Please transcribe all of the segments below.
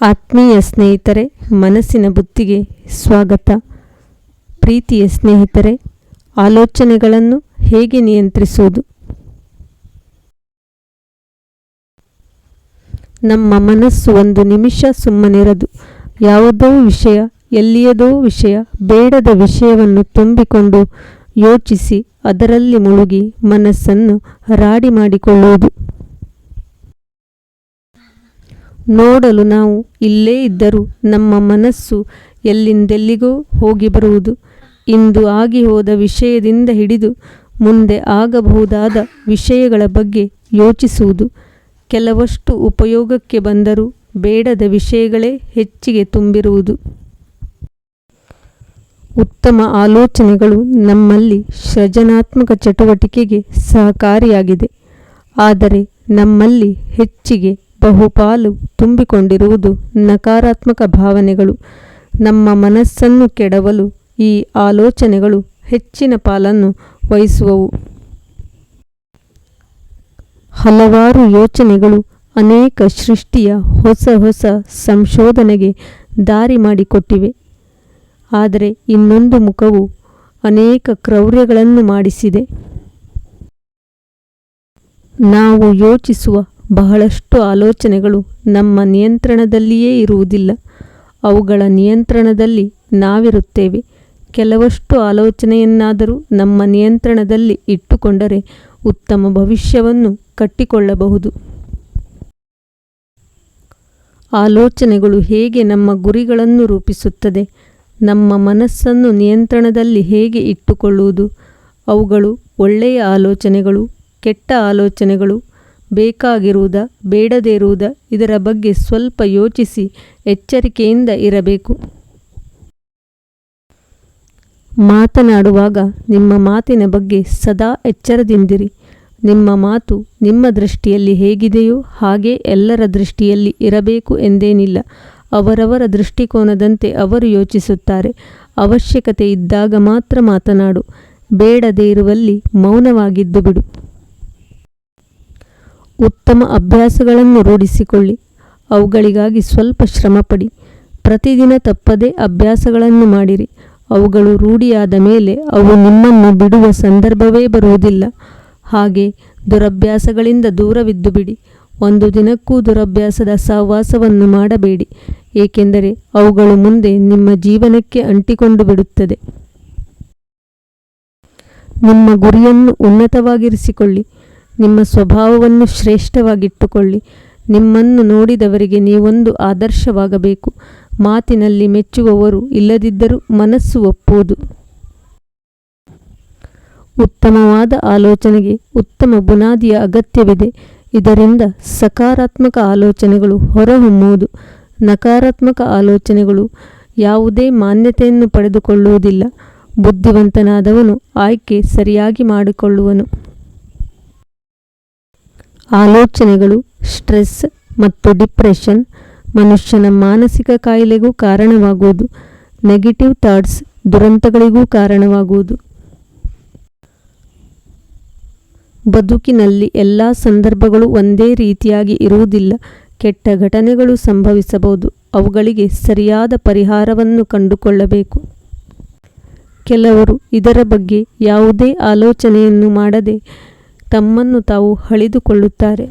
ಆತ್ಮೀಯ ಸ್ನೇಹಿತರೆ, ಮನಸ್ಸಿನ ಬುತ್ತಿಗೆ ಸ್ವಾಗತ. ಪ್ರೀತಿಯ ಸ್ನೇಹಿತರೆ, ಆಲೋಚನೆಗಳನ್ನು ಹೇಗೆ ನಿಯಂತ್ರಿಸುವುದು? ನಮ್ಮ ಮನಸ್ಸು ಒಂದು ನಿಮಿಷ ಸುಮ್ಮನಿರದು. ಯಾವುದೋ ವಿಷಯ, ಎಲ್ಲಿಯದೋ ವಿಷಯ, ಬೇಡದ ವಿಷಯವನ್ನು ತುಂಬಿಕೊಂಡು ಯೋಚಿಸಿ ಅದರಲ್ಲಿ ಮುಳುಗಿ ಮನಸ್ಸನ್ನು ರಾಡಿ ಮಾಡಿಕೊಳ್ಳುವುದು. ನೋಡಲು ನಾವು ಇಲ್ಲೇ ಇದ್ದರೂ ನಮ್ಮ ಮನಸ್ಸು ಎಲ್ಲಿಂದೆಲ್ಲಿಗೋ ಹೋಗಿ ಬರುವುದು. ಇಂದು ಆಗಿ ಹೋದ ವಿಷಯದಿಂದ ಹಿಡಿದು ಮುಂದೆ ಆಗಬಹುದಾದ ವಿಷಯಗಳ ಬಗ್ಗೆ ಯೋಚಿಸುವುದು. ಕೆಲವಷ್ಟು ಉಪಯೋಗಕ್ಕೆ ಬಂದರೂ ಬೇಡದ ವಿಷಯಗಳೇ ಹೆಚ್ಚಿಗೆ ತುಂಬಿರುವುದು. ಉತ್ತಮ ಆಲೋಚನೆಗಳು ನಮ್ಮಲ್ಲಿ ಸೃಜನಾತ್ಮಕ ಚಟುವಟಿಕೆಗೆ ಸಹಕಾರಿಯಾಗಿದೆ. ಆದರೆ ನಮ್ಮಲ್ಲಿ ಹೆಚ್ಚಿಗೆ ಬಹುಪಾಲು ತುಂಬಿಕೊಂಡಿರುವುದು ನಕಾರಾತ್ಮಕ ಭಾವನೆಗಳು. ನಮ್ಮ ಮನಸ್ಸನ್ನು ಕೆಡವಲು ಈ ಆಲೋಚನೆಗಳು ಹೆಚ್ಚಿನ ಪಾಲನ್ನು ವಹಿಸುವವು. ಹಲವಾರು ಯೋಚನೆಗಳು ಅನೇಕ ಸೃಷ್ಟಿಯ ಹೊಸ ಹೊಸ ಸಂಶೋಧನೆಗೆ ದಾರಿ ಮಾಡಿಕೊಟ್ಟಿವೆ. ಆದರೆ ಇನ್ನೊಂದು ಮುಖವು ಅನೇಕ ಕ್ರೌರ್ಯಗಳನ್ನು ಮಾಡಿಸಿದೆ. ನಾವು ಯೋಚಿಸುವ ಬಹಳಷ್ಟು ಆಲೋಚನೆಗಳು ನಮ್ಮ ನಿಯಂತ್ರಣದಲ್ಲಿಯೇ ಇರುವುದಿಲ್ಲ. ಅವುಗಳ ನಿಯಂತ್ರಣದಲ್ಲಿ ನಾವಿರುತ್ತೇವೆ. ಕೆಲವಷ್ಟು ಆಲೋಚನೆಯನ್ನಾದರೂ ನಮ್ಮ ನಿಯಂತ್ರಣದಲ್ಲಿ ಇಟ್ಟುಕೊಂಡರೆ ಉತ್ತಮ ಭವಿಷ್ಯವನ್ನು ಕಟ್ಟಿಕೊಳ್ಳಬಹುದು. ಆಲೋಚನೆಗಳು ಹೇಗೆ ನಮ್ಮ ಗುರಿಗಳನ್ನು ರೂಪಿಸುತ್ತದೆ? ನಮ್ಮ ಮನಸ್ಸನ್ನು ನಿಯಂತ್ರಣದಲ್ಲಿ ಹೇಗೆ ಇಟ್ಟುಕೊಳ್ಳುವುದು? ಅವುಗಳು ಒಳ್ಳೆಯ ಆಲೋಚನೆಗಳು, ಕೆಟ್ಟ ಆಲೋಚನೆಗಳು, ಬೇಕಾಗಿರುವುದ, ಬೇಡದೇ ಇರುವುದ, ಇದರ ಬಗ್ಗೆ ಸ್ವಲ್ಪ ಯೋಚಿಸಿ ಎಚ್ಚರಿಕೆಯಿಂದ ಇರಬೇಕು. ಮಾತನಾಡುವಾಗ ನಿಮ್ಮ ಮಾತಿನ ಬಗ್ಗೆ ಸದಾ ಎಚ್ಚರದಿಂದಿರಿ. ನಿಮ್ಮ ಮಾತು ನಿಮ್ಮ ದೃಷ್ಟಿಯಲ್ಲಿ ಹೇಗಿದೆಯೋ ಹಾಗೇ ಎಲ್ಲರ ದೃಷ್ಟಿಯಲ್ಲಿ ಇರಬೇಕು ಎಂದೇನಿಲ್ಲ. ಅವರವರ ದೃಷ್ಟಿಕೋನದಂತೆ ಅವರು ಯೋಚಿಸುತ್ತಾರೆ. ಅವಶ್ಯಕತೆ ಇದ್ದಾಗ ಮಾತ್ರ ಮಾತನಾಡು. ಬೇಡದೇ ಇರುವಲ್ಲಿ ಮೌನವಾಗಿದ್ದು ಬಿಡು. ಉತ್ತಮ ಅಭ್ಯಾಸಗಳನ್ನು ರೂಢಿಸಿಕೊಳ್ಳಿ. ಅವುಗಳಿಗಾಗಿ ಸ್ವಲ್ಪ ಶ್ರಮಪಡಿ. ಪ್ರತಿದಿನ ತಪ್ಪದೇ ಅಭ್ಯಾಸಗಳನ್ನು ಮಾಡಿರಿ. ಅವುಗಳು ರೂಢಿಯಾದ ಮೇಲೆ ಅವು ನಿಮ್ಮನ್ನು ಬಿಡುವ ಸಂದರ್ಭವೇ ಬರುವುದಿಲ್ಲ. ಹಾಗೆ ದುರಭ್ಯಾಸಗಳಿಂದ ದೂರವಿದ್ದು ಬಿಡಿ. ಒಂದು ದಿನಕ್ಕೂ ದುರಭ್ಯಾಸದ ಸಹವಾಸವನ್ನು ಮಾಡಬೇಡಿ, ಏಕೆಂದರೆ ಅವುಗಳು ಮುಂದೆ ನಿಮ್ಮ ಜೀವನಕ್ಕೆ ಅಂಟಿಕೊಂಡು ಬಿಡುತ್ತದೆ. ನಿಮ್ಮ ಗುರಿಯನ್ನು ಉನ್ನತವಾಗಿರಿಸಿಕೊಳ್ಳಿ. ನಿಮ್ಮ ಸ್ವಭಾವವನ್ನು ಶ್ರೇಷ್ಠವಾಗಿಟ್ಟುಕೊಳ್ಳಿ. ನಿಮ್ಮನ್ನು ನೋಡಿದವರಿಗೆ ನೀವೊಂದು ಆದರ್ಶವಾಗಬೇಕು. ಮಾತಿನಲ್ಲಿ ಮೆಚ್ಚುವವರು ಇಲ್ಲದಿದ್ದರೂ ಮನಸ್ಸು ಒಪ್ಪುವುದು. ಉತ್ತಮವಾದ ಆಲೋಚನೆಗೆ ಉತ್ತಮ ಬುನಾದಿಯ ಅಗತ್ಯವಿದೆ. ಇದರಿಂದ ಸಕಾರಾತ್ಮಕ ಆಲೋಚನೆಗಳು ಹೊರಹೊಮ್ಮುವುದು. ನಕಾರಾತ್ಮಕ ಆಲೋಚನೆಗಳು ಯಾವುದೇ ಮಾನ್ಯತೆಯನ್ನು ಪಡೆದುಕೊಳ್ಳುವುದಿಲ್ಲ. ಬುದ್ಧಿವಂತನಾದವನು ಆಯ್ಕೆ ಸರಿಯಾಗಿ ಮಾಡಿಕೊಳ್ಳುವನು. ಆಲೋಚನೆಗಳು ಸ್ಟ್ರೆಸ್ ಮತ್ತು ಡಿಪ್ರೆಷನ್, ಮನುಷ್ಯನ ಮಾನಸಿಕ ಕಾಯಿಲೆಗೂ ಕಾರಣವಾಗುವುದು. Negative thoughts ದುರಂತಗಳಿಗೂ ಕಾರಣವಾಗುವುದು. ಬದುಕಿನಲ್ಲಿ ಎಲ್ಲ ಸಂದರ್ಭಗಳು ಒಂದೇ ರೀತಿಯಾಗಿ ಇರುವುದಿಲ್ಲ. ಕೆಟ್ಟ ಘಟನೆಗಳು ಸಂಭವಿಸಬಹುದು. ಅವುಗಳಿಗೆ ಸರಿಯಾದ ಪರಿಹಾರವನ್ನು ಕಂಡುಕೊಳ್ಳಬೇಕು. ಕೆಲವರು ಇದರ ಬಗ್ಗೆ ಯಾವುದೇ ಆಲೋಚನೆಯನ್ನು ಮಾಡದೆ ತಮ್ಮನ್ನು ತಾವು ಹಳಿದುಕೊಳ್ಳುತ್ತಾರೆ.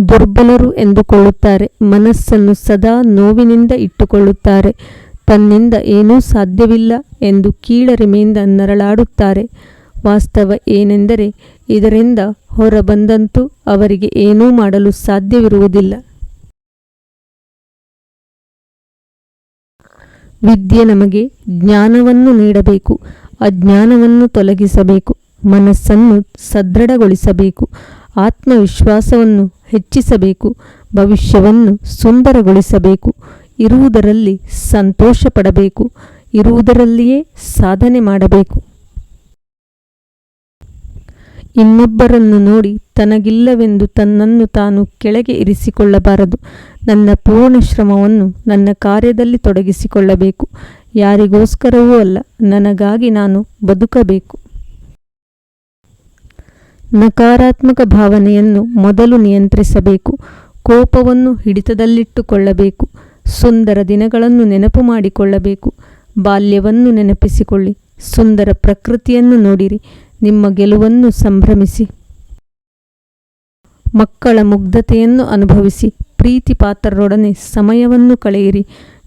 ದುರ್ಬಲರು ಎಂದುಕೊಳ್ಳುತ್ತಾರೆ. ಮನಸ್ಸನ್ನು ಸದಾ ನೋವಿನಿಂದ ಇಟ್ಟುಕೊಳ್ಳುತ್ತಾರೆ. ತನ್ನಿಂದ ಏನೂ ಸಾಧ್ಯವಿಲ್ಲ ಎಂದು ಕೀಳರಿಮೆಯಿಂದ ನರಳಾಡುತ್ತಾರೆ. ವಾಸ್ತವ ಏನೆಂದರೆ ಇದರಿಂದ ಹೊರಬಂದಂತೂ ಅವರಿಗೆ ಏನೂ ಮಾಡಲು ಸಾಧ್ಯವಿರುವುದಿಲ್ಲ. ವಿದ್ಯೆ ನಮಗೆ ಜ್ಞಾನವನ್ನು ನೀಡಬೇಕು, ಅಜ್ಞಾನವನ್ನು ತೊಲಗಿಸಬೇಕು, ಮನಸ್ಸನ್ನು ಸದೃಢಗೊಳಿಸಬೇಕು, ಆತ್ಮವಿಶ್ವಾಸವನ್ನು ಹೆಚ್ಚಿಸಬೇಕು, ಭವಿಷ್ಯವನ್ನು ಸುಂದರಗೊಳಿಸಬೇಕು, ಇರುವುದರಲ್ಲಿ ಸಂತೋಷ ಪಡಬೇಕು, ಇರುವುದರಲ್ಲಿಯೇ ಸಾಧನೆ ಮಾಡಬೇಕು. ಇನ್ನೊಬ್ಬರನ್ನು ನೋಡಿ ತನಗಿಲ್ಲವೆಂದು ತನ್ನನ್ನು ತಾನು ಕೆಳಗೆ ಇರಿಸಿಕೊಳ್ಳಬಾರದು. ನನ್ನ ಪೂರ್ಣ ಶ್ರಮವನ್ನು ನನ್ನ ಕಾರ್ಯದಲ್ಲಿ ತೊಡಗಿಸಿಕೊಳ್ಳಬೇಕು. ಯಾರಿಗೋಸ್ಕರವೂ ಅಲ್ಲ, ನನಗಾಗಿ ನಾನು ಬದುಕಬೇಕು. ನಕಾರಾತ್ಮಕ ಭಾವನೆಯನ್ನು ಮೊದಲು ನಿಯಂತ್ರಿಸಬೇಕು. ಕೋಪವನ್ನು ಹಿಡಿತದಲ್ಲಿಟ್ಟುಕೊಳ್ಳಬೇಕು. ಸುಂದರ ದಿನಗಳನ್ನು ನೆನಪು ಮಾಡಿಕೊಳ್ಳಬೇಕು. ಬಾಲ್ಯವನ್ನು ನೆನಪಿಸಿಕೊಳ್ಳಿ. ಸುಂದರ ಪ್ರಕೃತಿಯನ್ನು ನೋಡಿರಿ. ನಿಮ್ಮ ಗೆಲುವನ್ನು ಸಂಭ್ರಮಿಸಿ. ಮಕ್ಕಳ ಮುಗ್ಧತೆಯನ್ನು ಅನುಭವಿಸಿ. ಪ್ರೀತಿ ಪಾತ್ರರೊಡನೆ ಸಮಯವನ್ನು ಕಳೆಯಿರಿ.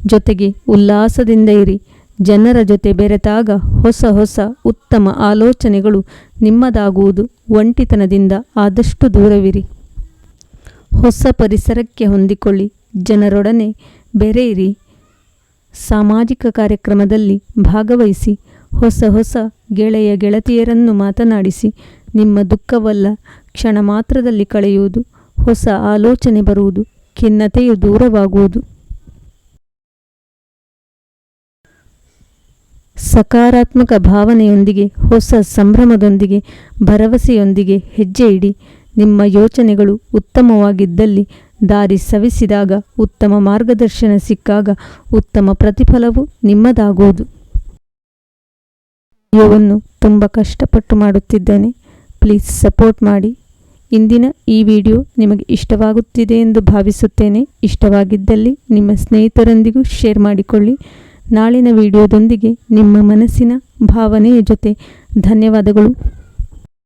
ಜೊತೆಗೆ ಉಲ್ಲಾಸದಿಂದ ಇರಿ. ಜನರ ಜೊತೆ ಬೆರೆತಾಗ ಹೊಸ ಹೊಸ ಉತ್ತಮ ಆಲೋಚನೆಗಳು ನಿಮ್ಮದಾಗುವುದು. ಒಂಟಿತನದಿಂದ ಆದಷ್ಟು ದೂರವಿರಿ. ಹೊಸ ಪರಿಸರಕ್ಕೆ ಹೊಂದಿಕೊಳ್ಳಿ. ಜನರೊಡನೆ ಬೆರೆಯಿರಿ. ಸಾಮಾಜಿಕ ಕಾರ್ಯಕ್ರಮದಲ್ಲಿ ಭಾಗವಹಿಸಿ. ಹೊಸ ಹೊಸ ಗೆಳೆಯ ಗೆಳತಿಯರನ್ನು ಮಾತನಾಡಿಸಿ. ನಿಮ್ಮ ದುಃಖವಲ್ಲ ಕ್ಷಣ ಮಾತ್ರದಲ್ಲಿ ಕಳೆಯುವುದು. ಹೊಸ ಆಲೋಚನೆ ಬರುವುದು. ಖಿನ್ನತೆಯು ದೂರವಾಗುವುದು. ಸಕಾರಾತ್ಮಕ ಭಾವನೆಯೊಂದಿಗೆ, ಹೊಸ ಸಂಭ್ರಮದೊಂದಿಗೆ, ಭರವಸೆಯೊಂದಿಗೆ ಹೆಜ್ಜೆ ಇಡಿ. ನಿಮ್ಮ ಯೋಚನೆಗಳು ಉತ್ತಮವಾಗಿದ್ದಲ್ಲಿ, ದಾರಿ ಸವಿಸಿದಾಗ, ಉತ್ತಮ ಮಾರ್ಗದರ್ಶನ ಸಿಕ್ಕಾಗ ಉತ್ತಮ ಪ್ರತಿಫಲವು ನಿಮ್ಮದಾಗುವುದು. ವಿಡಿಯೋವನ್ನು ತುಂಬ ಕಷ್ಟಪಟ್ಟು ಮಾಡುತ್ತಿದ್ದೇನೆ. ಪ್ಲೀಸ್ ಸಪೋರ್ಟ್ ಮಾಡಿ. ಇಂದಿನ ಈ ವಿಡಿಯೋ ನಿಮಗೆ ಇಷ್ಟವಾಗುತ್ತಿದೆ ಎಂದು ಭಾವಿಸುತ್ತೇನೆ. ಇಷ್ಟವಾಗಿದ್ದಲ್ಲಿ ನಿಮ್ಮ ಸ್ನೇಹಿತರೊಂದಿಗೂ ಶೇರ್ ಮಾಡಿಕೊಳ್ಳಿ. ನಾಳಿನ ವಿಡಿಯೋದೊಂದಿಗೆ ನಿಮ್ಮ ಮನಸ್ಸಿನ ಭಾವನೆಯ ಜೊತೆ. ಧನ್ಯವಾದಗಳು.